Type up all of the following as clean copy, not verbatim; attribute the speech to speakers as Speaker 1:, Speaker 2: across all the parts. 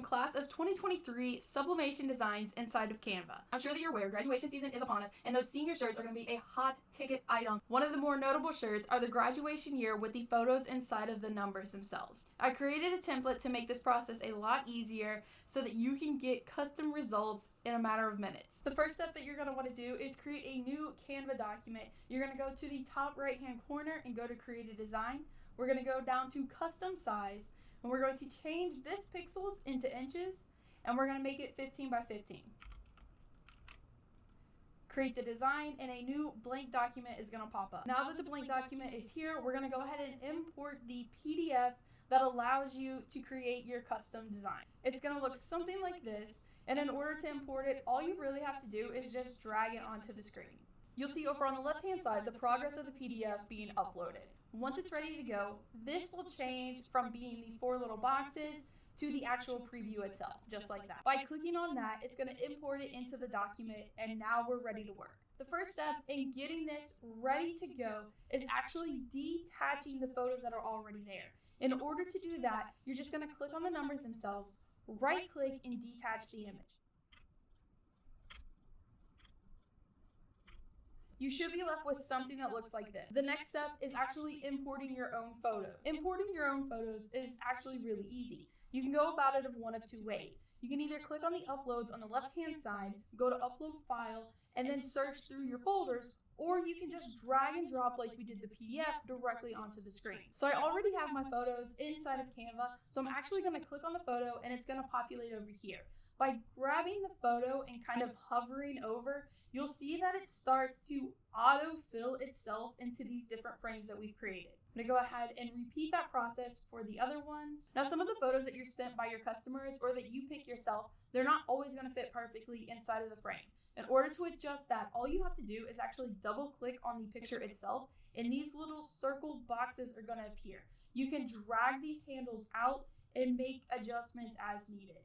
Speaker 1: some class of 2023 sublimation designs inside of Canva. I'm sure that you're aware graduation season is upon us, and those senior shirts are going to be a hot ticket item. One of the more notable shirts are the graduation year with the photos inside of the numbers themselves. I created a template to make this process a lot easier so that you can get custom results in a matter of minutes. The first step that you're going to want to do is create a new Canva document. You're going to go to the top right hand corner and go to create a design. We're going to go down to custom size, and we're going to change this pixels into inches, and we're going to make it 15 by 15. Create the design, and a new blank document is going to pop up. Now that the blank document is here, we're going to go ahead and import the PDF that allows you to create your custom design. It's going to look something like this, and in order to import it, all you really have to do is just drag it onto the screen. You'll see over on the left-hand side the progress of the PDF being uploaded. Once it's ready to go, this will change from being the 4 little boxes to the actual preview itself, just like that. By clicking on that, it's going to import it into the document, and now we're ready to work. The first step in getting this ready to go is actually detaching the photos that are already there. In order to do that, you're just going to click on the numbers themselves, right-click, and detach the image. You should be left with something that looks like this. The next step is actually importing your own photo. Importing your own photos is actually really easy. You can go about it of one of 2 ways. You can either click on the uploads on the left-hand side, go to upload file, and then search through your folders, or you can just drag and drop like we did the PDF directly onto the screen. So I already have my photos inside of Canva, so I'm actually going to click on the photo and it's going to populate over here. By grabbing the photo and kind of hovering over, you'll see that it starts to auto-fill itself into these different frames that we've created. I'm going to go ahead and repeat that process for the other ones. Now, some of the photos that you're sent by your customers or that you pick yourself, they're not always going to fit perfectly inside of the frame. In order to adjust that, all you have to do is actually double-click on the picture itself, and these little circled boxes are going to appear. You can drag these handles out and make adjustments as needed.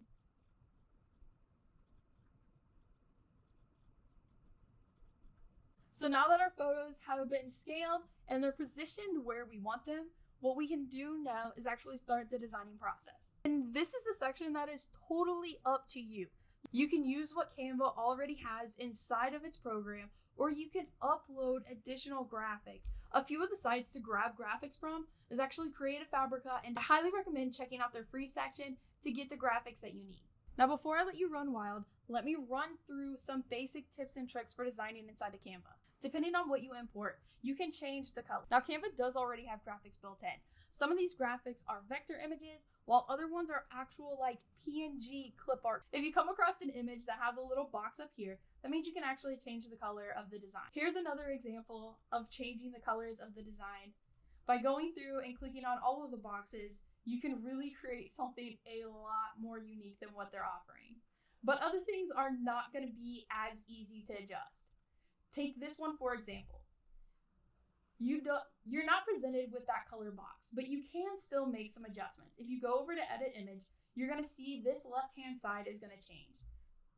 Speaker 1: So now that our photos have been scaled and they're positioned where we want them, what we can do now is actually start the designing process. And this is the section that is totally up to you. You can use what Canva already has inside of its program, or you can upload additional graphics. A few of the sites to grab graphics from is actually Creative Fabrica, and I highly recommend checking out their free section to get the graphics that you need. Now, before I let you run wild, let me run through some basic tips and tricks for designing inside of Canva. Depending on what you import, you can change the color. Now, Canva does already have graphics built in. Some of these graphics are vector images, while other ones are actual like PNG clip art. If you come across an image that has a little box up here, that means you can actually change the color of the design. Here's another example of changing the colors of the design. By going through and clicking on all of the boxes, you can really create something a lot more unique than what they're offering. But other things are not going to be as easy to adjust. Take this one for example. You're not presented with that color box, but you can still make some adjustments. If you go over to edit image, you're going to see this left-hand side is going to change.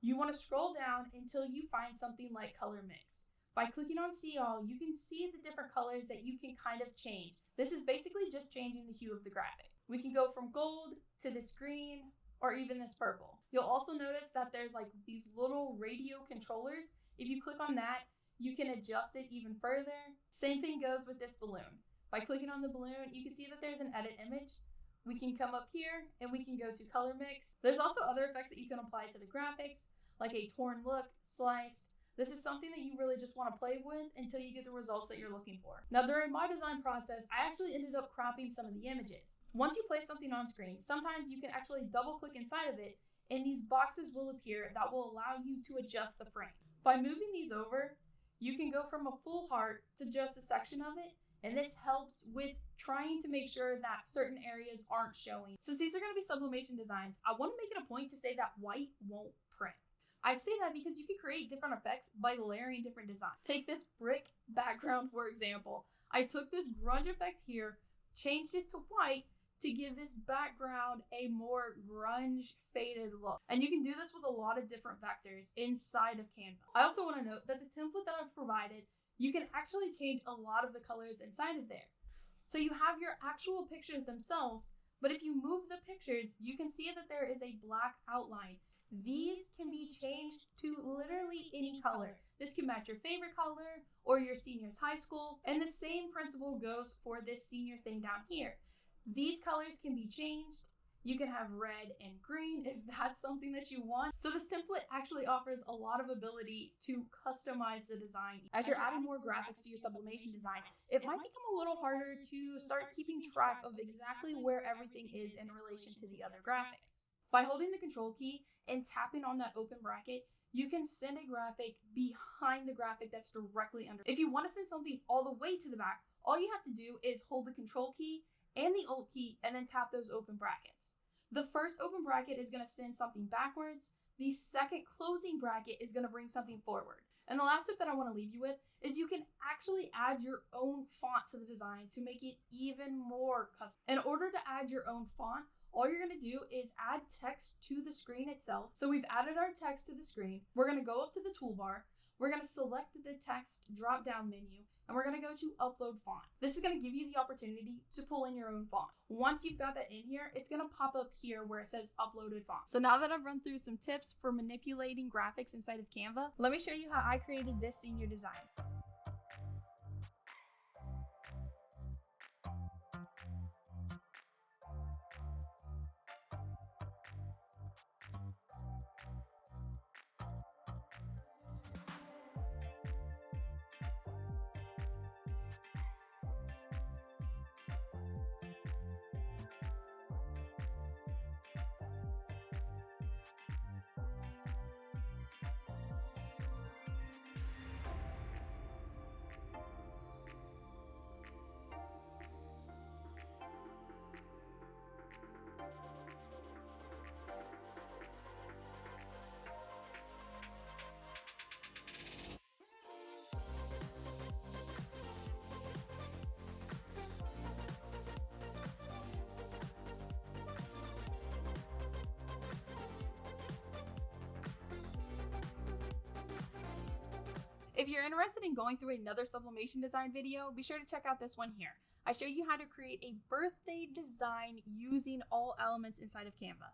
Speaker 1: You want to scroll down until you find something like color mix. By clicking on see all, you can see the different colors that you can kind of change. This is basically just changing the hue of the graphic. We can go from gold to this green or even this purple. You'll also notice that there's like these little radio controllers. If you click on that, you can adjust it even further. Same thing goes with this balloon. By clicking on the balloon, you can see that there's an edit image. We can come up here and we can go to color mix. There's also other effects that you can apply to the graphics, like a torn look, sliced. This is something that you really just want to play with until you get the results that you're looking for. Now, during my design process, I actually ended up cropping some of the images. Once you place something on screen, sometimes you can actually double click inside of it and these boxes will appear that will allow you to adjust the frame. By moving these over, you can go from a full heart to just a section of it, and this helps with trying to make sure that certain areas aren't showing. Since these are going to be sublimation designs, I want to make it a point to say that white won't print. I say that because you can create different effects by layering different designs. Take this brick background, for example. I took this grunge effect here, changed it to white to give this background a more grunge faded look. And you can do this with a lot of different vectors inside of Canva. I also want to note that the template that I've provided, you can actually change a lot of the colors inside of there. So you have your actual pictures themselves, But if you move the pictures, you can see that there is a black outline. These can be changed to literally any color. This can match your favorite color or your senior's high school. And the same principle goes for this senior thing down here. These colors can be changed. You can have red and green if that's something that you want. So this template actually offers a lot of ability to customize the design. As you're adding more graphics to your sublimation design, it might become a little harder to start keeping track of exactly where everything is in relation to the other graphics. By holding the control key and tapping on that open bracket, you can send a graphic behind the graphic that's directly under. If you want to send something all the way to the back, all you have to do is hold the control key and the alt key and then tap those open brackets. The first open bracket is going to send something backwards. The second closing bracket is going to bring something forward. And the last tip that I want to leave you with is you can actually add your own font to the design to make it even more custom. In order to add your own font, all you're going to do is add text to the screen itself. So we've added our text to the screen. We're going to go up to the toolbar. We're going to select the text drop-down menu, and we're going to go to upload font. This is going to give you the opportunity to pull in your own font. Once you've got that in here, it's going to pop up here where it says uploaded font. So now that I've run through some tips for manipulating graphics inside of Canva, let me show you how I created this senior design. If you're interested in going through another sublimation design video, be sure to check out this one here. I show you how to create a birthday design using all elements inside of Canva.